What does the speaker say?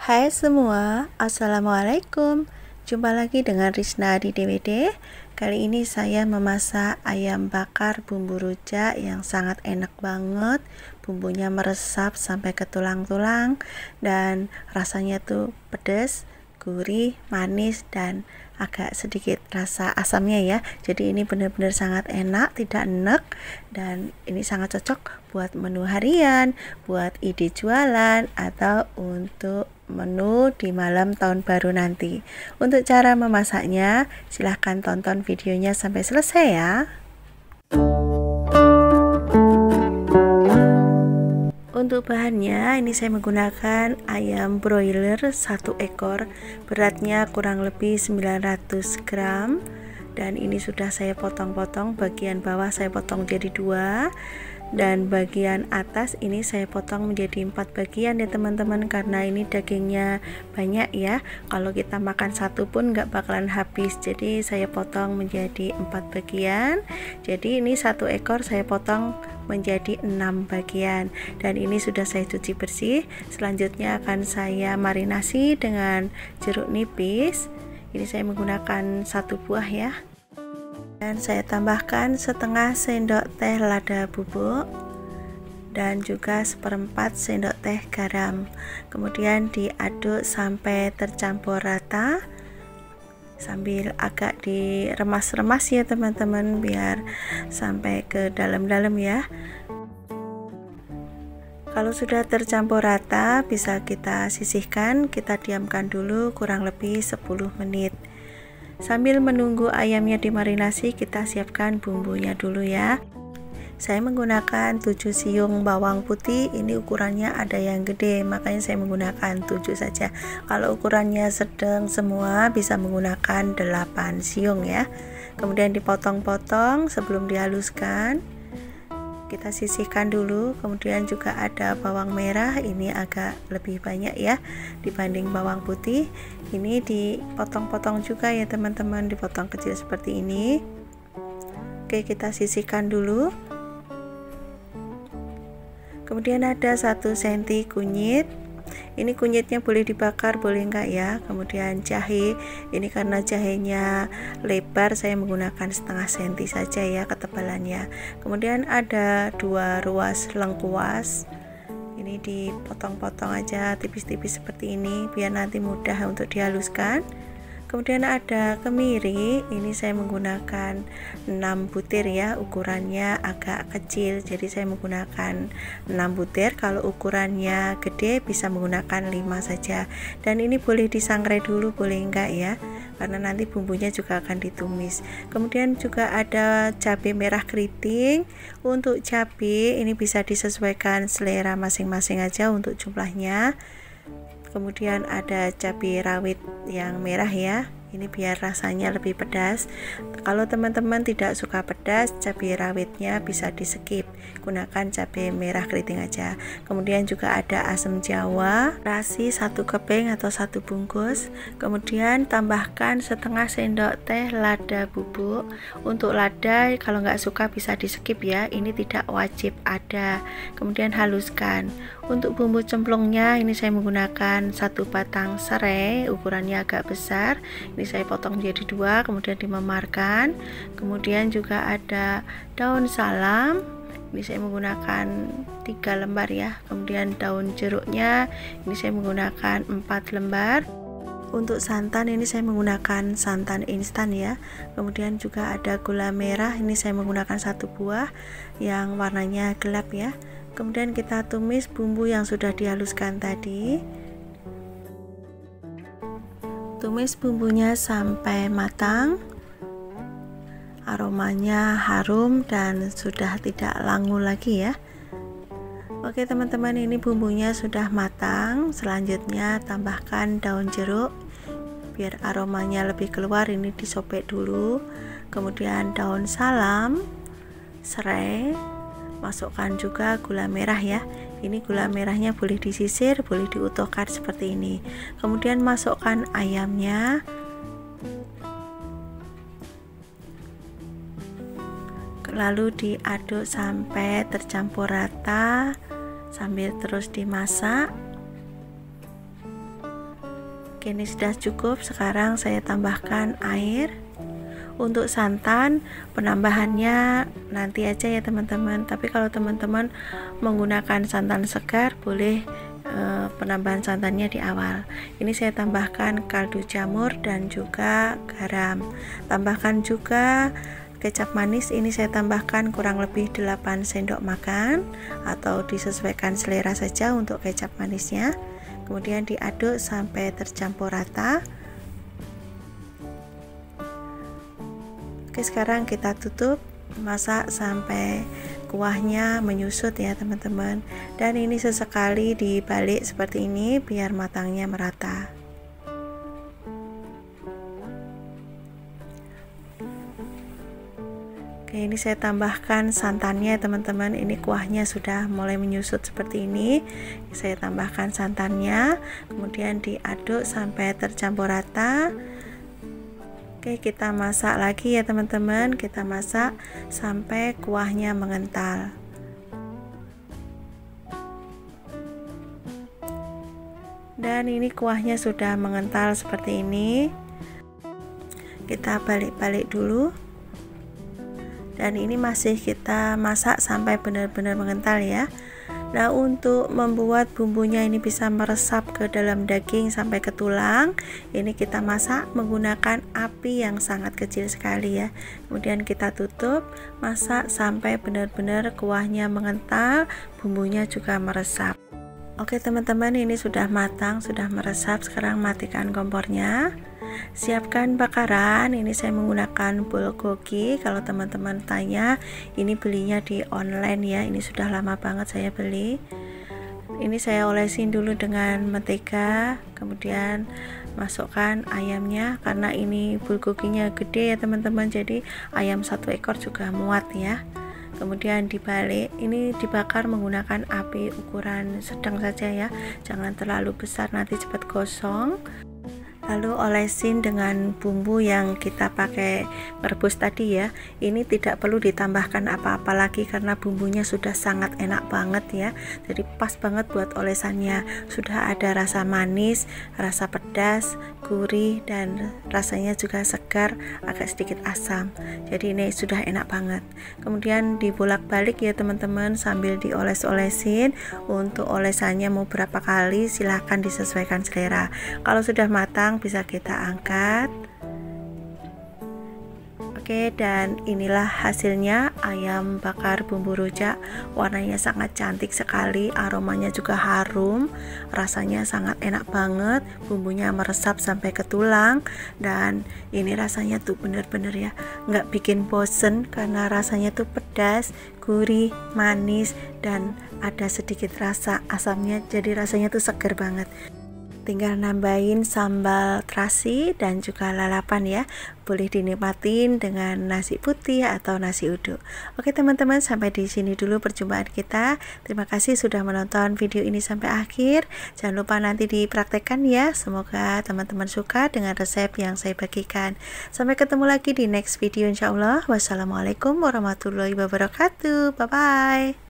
Hai semua, Assalamualaikum. Jumpa lagi dengan Rizna di DWD. Kali ini saya memasak ayam bakar bumbu rujak yang sangat enak banget. Bumbunya meresap sampai ke tulang-tulang dan rasanya tuh pedas, gurih, manis, dan agak sedikit rasa asamnya ya. Jadi ini benar-benar sangat enak, tidak enek, dan ini sangat cocok buat menu harian, buat ide jualan, atau untuk menu di malam tahun baru nanti. Untuk cara memasaknya, silahkan tonton videonya sampai selesai ya. Untuk bahannya, ini saya menggunakan ayam broiler 1 ekor, beratnya kurang lebih 900 gram, dan ini sudah saya potong-potong. Bagian bawah saya potong jadi 2, dan bagian atas ini saya potong menjadi 4 bagian ya teman-teman, karena ini dagingnya banyak ya. Kalau kita makan satu pun nggak bakalan habis, jadi saya potong menjadi 4 bagian. Jadi ini 1 ekor saya potong menjadi 6 bagian, dan ini sudah saya cuci bersih. Selanjutnya akan saya marinasi dengan jeruk nipis. Ini saya menggunakan 1 buah ya, dan saya tambahkan setengah sendok teh lada bubuk dan juga 1/4 sendok teh garam. Kemudian diaduk sampai tercampur rata sambil agak diremas-remas ya teman-teman, biar sampai ke dalam-dalam ya. Kalau sudah tercampur rata, bisa kita sisihkan, kita diamkan dulu kurang lebih 10 menit. Sambil menunggu ayamnya dimarinasi, kita siapkan bumbunya dulu ya. Saya menggunakan 7 siung bawang putih. Ini ukurannya ada yang gede, makanya saya menggunakan 7 saja. Kalau ukurannya sedang semua bisa menggunakan 8 siung ya. Kemudian dipotong-potong sebelum dihaluskan. Kita sisihkan dulu. Kemudian juga ada bawang merah, ini agak lebih banyak ya dibanding bawang putih. Ini dipotong-potong juga ya teman-teman, dipotong kecil seperti ini. Oke, kita sisihkan dulu. Kemudian ada 1 cm kunyit. Ini kunyitnya boleh dibakar, boleh enggak ya. Kemudian jahe, ini karena jahenya lebar, saya menggunakan setengah senti saja ya ketebalannya. Kemudian ada 2 ruas lengkuas. Ini dipotong-potong aja tipis-tipis seperti ini biar nanti mudah untuk dihaluskan. Kemudian ada kemiri, ini saya menggunakan 6 butir ya, ukurannya agak kecil, jadi saya menggunakan 6 butir. Kalau ukurannya gede bisa menggunakan 5 saja. Dan ini boleh disangrai dulu, boleh enggak ya, karena nanti bumbunya juga akan ditumis. Kemudian juga ada cabai merah keriting. Untuk cabai ini bisa disesuaikan selera masing-masing aja untuk jumlahnya. Kemudian ada cabai rawit yang merah ya, ini biar rasanya lebih pedas. Kalau teman-teman tidak suka pedas, cabai rawitnya bisa di skip, gunakan cabai merah keriting aja. Kemudian juga ada asam jawa, terasi 1 keping atau 1 bungkus. Kemudian tambahkan setengah sendok teh lada bubuk. Untuk lada kalau nggak suka bisa di skip ya, ini tidak wajib ada. Kemudian haluskan. Untuk bumbu cemplungnya ini saya menggunakan 1 batang serai, ukurannya agak besar. Ini saya potong menjadi 2, kemudian dimemarkan. Kemudian juga ada daun salam, ini saya menggunakan 3 lembar ya. Kemudian daun jeruknya ini saya menggunakan 4 lembar. Untuk santan ini saya menggunakan santan instan ya. Kemudian juga ada gula merah, ini saya menggunakan 1 buah yang warnanya gelap ya. Kemudian kita tumis bumbu yang sudah dihaluskan tadi. Tumis bumbunya sampai matang, aromanya harum dan sudah tidak langu lagi ya. Oke teman-teman, ini bumbunya sudah matang. Selanjutnya tambahkan daun jeruk biar aromanya lebih keluar, ini disobek dulu. Kemudian daun salam, serai, masukkan juga gula merah ya. Ini gula merahnya boleh disisir, boleh diutuhkan seperti ini. Kemudian masukkan ayamnya. Lalu diaduk sampai tercampur rata sambil terus dimasak. Oke, ini sudah cukup. Sekarang saya tambahkan air. Untuk santan penambahannya nanti aja ya teman-teman, tapi kalau teman-teman menggunakan santan segar boleh penambahan santannya di awal. Ini saya tambahkan kaldu jamur dan juga garam. Tambahkan juga kecap manis, ini saya tambahkan kurang lebih 8 sendok makan atau disesuaikan selera saja untuk kecap manisnya. Kemudian diaduk sampai tercampur rata. Oke, sekarang kita tutup, masak sampai kuahnya menyusut ya teman-teman. Dan ini sesekali dibalik seperti ini biar matangnya merata. Oke, ini saya tambahkan santannya teman-teman. Ini kuahnya sudah mulai menyusut seperti ini. Saya tambahkan santannya, kemudian diaduk sampai tercampur rata. Oke, kita masak lagi ya teman-teman. Kita masak sampai kuahnya mengental. Dan ini kuahnya sudah mengental seperti ini. Kita balik-balik dulu. Dan ini masih kita masak sampai benar-benar mengental ya. Nah, untuk membuat bumbunya ini bisa meresap ke dalam daging sampai ke tulang, ini kita masak menggunakan api yang sangat kecil sekali ya. Kemudian kita tutup, masak sampai benar-benar kuahnya mengental, bumbunya juga meresap. Oke teman-teman, ini sudah matang, sudah meresap. Sekarang matikan kompornya. Siapkan bakaran. Ini saya menggunakan bulgogi. Kalau teman-teman tanya, ini belinya di online ya. Ini sudah lama banget saya beli. Ini saya olesin dulu dengan mentega, kemudian masukkan ayamnya. Karena ini bulgoginya gede ya teman-teman, jadi ayam 1 ekor juga muat ya. Kemudian dibalik, ini dibakar menggunakan api ukuran sedang saja ya, jangan terlalu besar nanti cepat gosong. Lalu olesin dengan bumbu yang kita pakai merebus tadi ya. Ini tidak perlu ditambahkan apa-apa lagi karena bumbunya sudah sangat enak banget ya. Jadi pas banget buat olesannya. Sudah ada rasa manis, rasa pedas, gurih, dan rasanya juga segar, agak sedikit asam. Jadi ini sudah enak banget. Kemudian dibolak-balik ya teman-teman sambil dioles-olesin. Untuk olesannya mau berapa kali silahkan disesuaikan selera. Kalau sudah matang bisa kita angkat. Oke, dan inilah hasilnya ayam bakar bumbu rujak. Warnanya sangat cantik sekali, aromanya juga harum, rasanya sangat enak banget, bumbunya meresap sampai ke tulang. Dan ini rasanya tuh bener-bener ya nggak bikin bosen karena rasanya tuh pedas, gurih, manis, dan ada sedikit rasa asamnya, jadi rasanya tuh seger banget. Tinggal nambahin sambal terasi dan juga lalapan ya. Boleh dinikmatin dengan nasi putih atau nasi uduk. Oke teman-teman, sampai di sini dulu perjumpaan kita. Terima kasih sudah menonton video ini sampai akhir. Jangan lupa nanti dipraktekkan ya. Semoga teman-teman suka dengan resep yang saya bagikan. Sampai ketemu lagi di next video insya Allah. Wassalamualaikum warahmatullahi wabarakatuh. Bye bye.